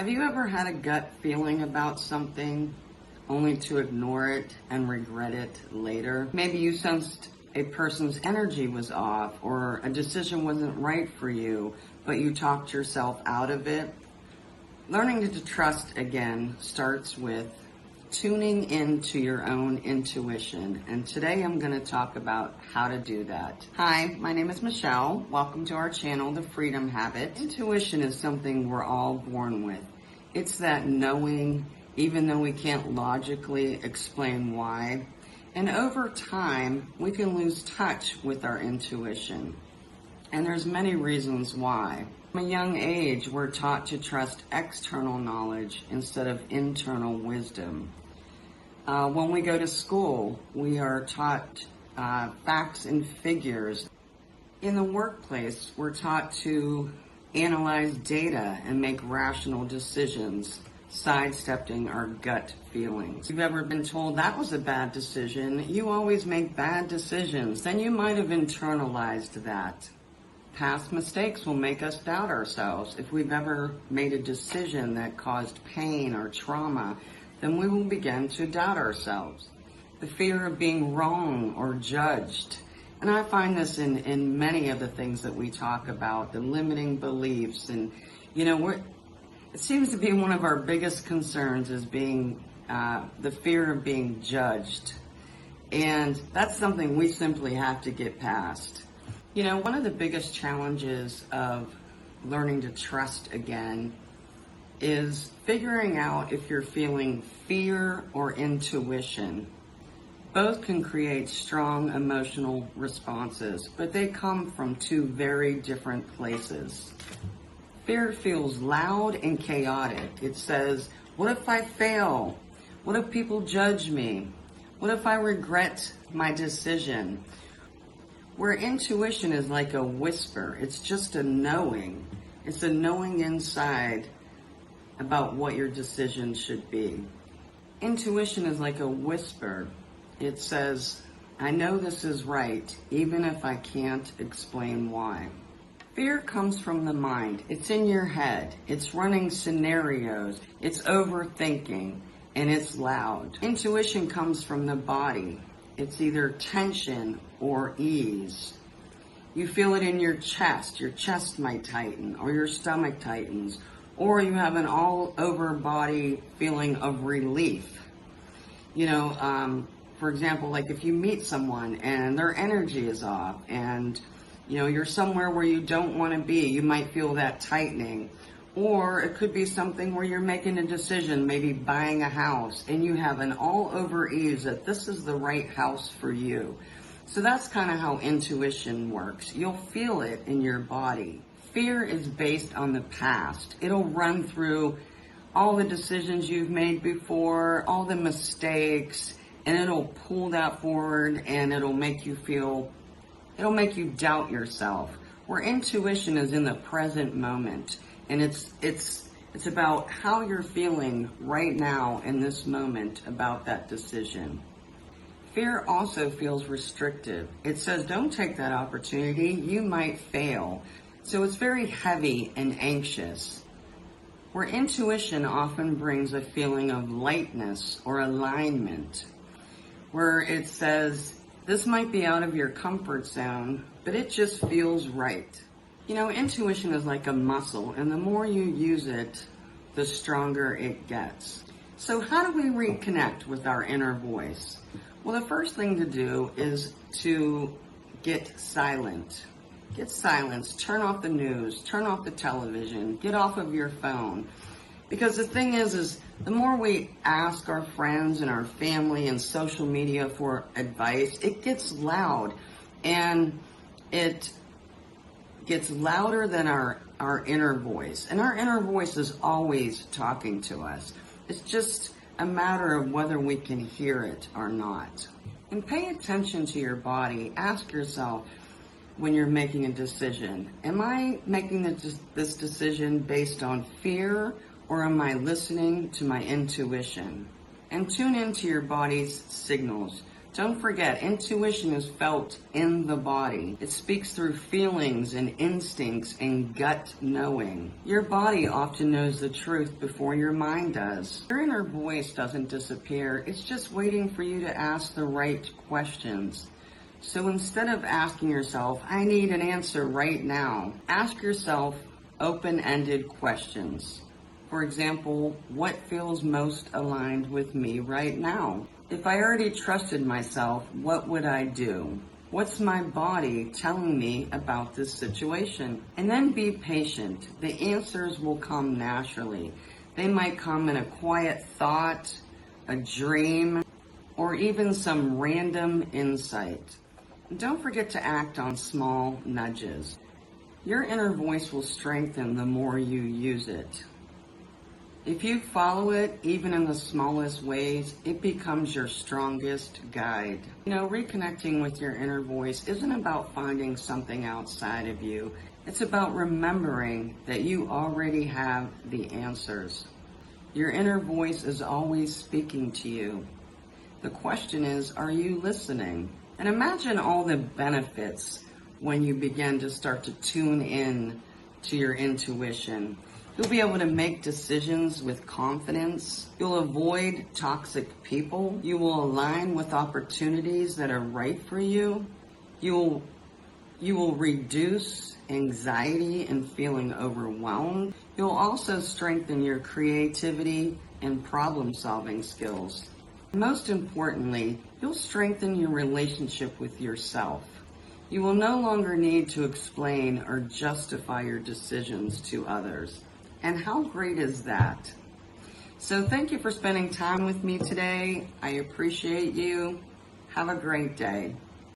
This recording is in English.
Have you ever had a gut feeling about something only to ignore it and regret it later? Maybe you sensed a person's energy was off or a decision wasn't right for you, but you talked yourself out of it. Learning to trust again starts with tuning into your own intuition, and today I'm going to talk about how to do that. Hi, my name is Michelle. Welcome to our channel, The Freedom Habit. Intuition is something we're all born with. It's that knowing, even though we can't logically explain why. And over time, we can lose touch with our intuition. And there's many reasons why. From a young age, we're taught to trust external knowledge instead of internal wisdom. When we go to school, we are taught facts and figures. In the workplace, we're taught to analyze data and make rational decisions, sidestepping our gut feelings. If you've ever been told that was a bad decision, you always make bad decisions, then you might have internalized that. Past mistakes will make us doubt ourselves. If we've ever made a decision that caused pain or trauma, then we will begin to doubt ourselves. The fear of being wrong or judged. And I find this in many of the things that we talk about, the limiting beliefs. And, it seems to be one of our biggest concerns is being the fear of being judged. And that's something we simply have to get past. One of the biggest challenges of learning to trust again is figuring out if you're feeling fear or intuition. Both can create strong emotional responses, but they come from two very different places. Fear feels loud and chaotic. It says, what if I fail? What if people judge me? What if I regret my decision? Where intuition is like a whisper, it's just a knowing. It's a knowing inside about what your decision should be. Intuition is like a whisper. It says, I know this is right, even if I can't explain why. Fear comes from the mind. It's in your head. It's running scenarios. It's overthinking, and it's loud. Intuition comes from the body. It's either tension or ease. You feel it in your chest. Your chest might tighten, or your stomach tightens, or you have an all-over body feeling of relief. For example, like if you meet someone and their energy is off and, you're somewhere where you don't want to be, you might feel that tightening. Or it could be something where you're making a decision, maybe buying a house, and you have an all-over ease that this is the right house for you. So that's kind of how intuition works. You'll feel it in your body. Fear is based on the past. It'll run through all the decisions you've made before, all the mistakes, and it'll pull that forward and it'll make you doubt yourself. Where intuition is in the present moment, and it's about how you're feeling right now in this moment about that decision. Fear also feels restrictive. It says, don't take that opportunity, you might fail. So it's very heavy and anxious. Where intuition often brings a feeling of lightness or alignment, where it says, this might be out of your comfort zone, but it just feels right. Intuition is like a muscle, and the more you use it, the stronger it gets. So how do we reconnect with our inner voice? Well, the first thing to do is to get silent. Get silence, turn off the news, turn off the television, get off of your phone. Because the thing is the more we ask our friends and our family and social media for advice, it gets loud. And it gets louder than our inner voice. And our inner voice is always talking to us. It's just a matter of whether we can hear it or not. And pay attention to your body. Ask yourself, when you're making a decision, am I making this decision based on fear, or am I listening to my intuition? And tune into your body's signals. Don't forget, intuition is felt in the body. It speaks through feelings and instincts and gut knowing. Your body often knows the truth before your mind does. Your inner voice doesn't disappear. It's just waiting for you to ask the right questions. So instead of asking yourself, I need an answer right now, ask yourself open-ended questions. For example, what feels most aligned with me right now? If I already trusted myself, what would I do? What's my body telling me about this situation? And then be patient. The answers will come naturally. They might come in a quiet thought, a dream, or even some random insight. And don't forget to act on small nudges. Your inner voice will strengthen the more you use it. If you follow it, even in the smallest ways, it becomes your strongest guide. Reconnecting with your inner voice isn't about finding something outside of you. It's about remembering that you already have the answers. Your inner voice is always speaking to you. The question is, are you listening? And imagine all the benefits when you begin to start to tune in to your intuition. You'll be able to make decisions with confidence. You'll avoid toxic people. You will align with opportunities that are right for you. You will reduce anxiety and feeling overwhelmed. You'll also strengthen your creativity and problem-solving skills. Most importantly, you'll strengthen your relationship with yourself. You will no longer need to explain or justify your decisions to others. And how great is that? So thank you for spending time with me today. I appreciate you. Have a great day.